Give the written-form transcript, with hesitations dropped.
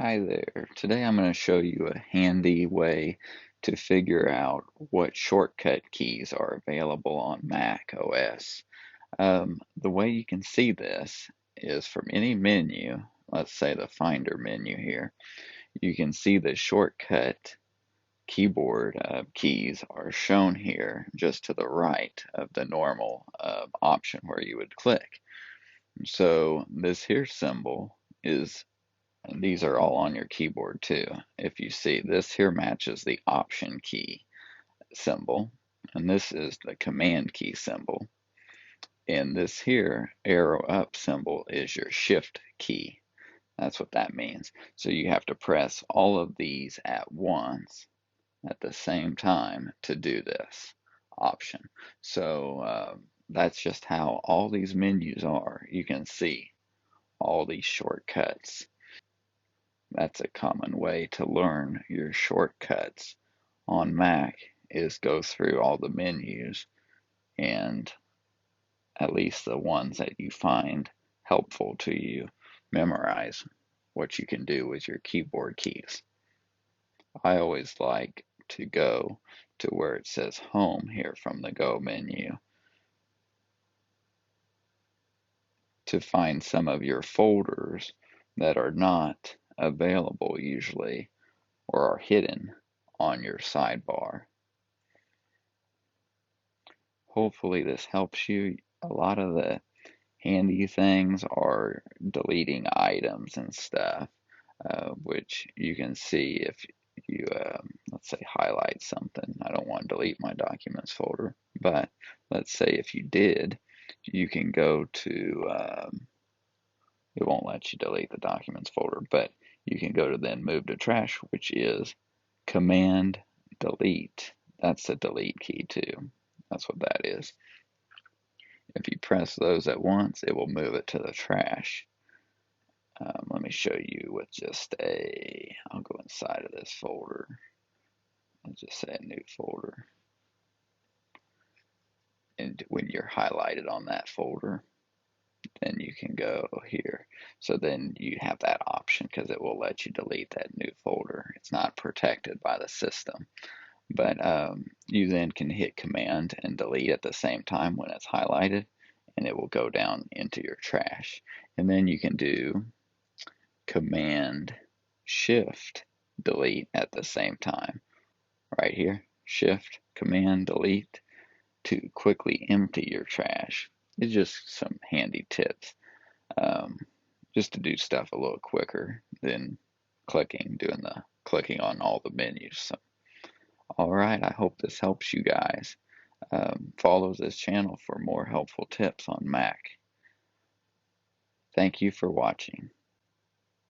Hi there. Today I'm going to show you a handy way to figure out what shortcut keys are available on Mac OS. The way you can see this is from any menu, let's say the Finder menu here, you can see the shortcut keyboard keys are shown here just to the right of the normal option where you would click. So this here symbol is and these are all on your keyboard too. If you see, this here matches the Option key symbol, and this is the Command key symbol. And this here arrow up symbol is your Shift key. That's what that means. So you have to press all of these at once at the same time to do this option. So that's just how all these menus are. You can see all these shortcuts. That's a common way to learn your shortcuts on Mac is go through all the menus and at least the ones that you find helpful to you, memorize what you can do with your keyboard keys. I always like to go to where it says Home here from the Go menu to find some of your folders that are not available usually or are hidden on your sidebar. Hopefully this helps you. A lot of the handy things are deleting items and stuff, which you can see if you, let's say, highlight something. I don't want to delete my documents folder, but let's say if you did, you can go to, it won't let you delete the documents folder, but you can go to then move to trash, which is Command Delete. That's the delete key too. That's what that is. If you press those at once, it will move it to the trash. Let me show you with just I'll go inside of this folder. I'll just say a new folder. And when you're highlighted on that folder, then you can go here. So then you have that option because it will let you delete that new folder. It's not protected by the system. But you then can hit Command and delete at the same time when it's highlighted, and it will go down into your trash. And then you can do Command Shift delete at the same time. Right here, Shift Command delete to quickly empty your trash. It's just some handy tips, um, just to do stuff a little quicker than doing the clicking on all the menus. So, all right, I hope this helps you guys. Follow this channel for more helpful tips on Mac. Thank you for watching.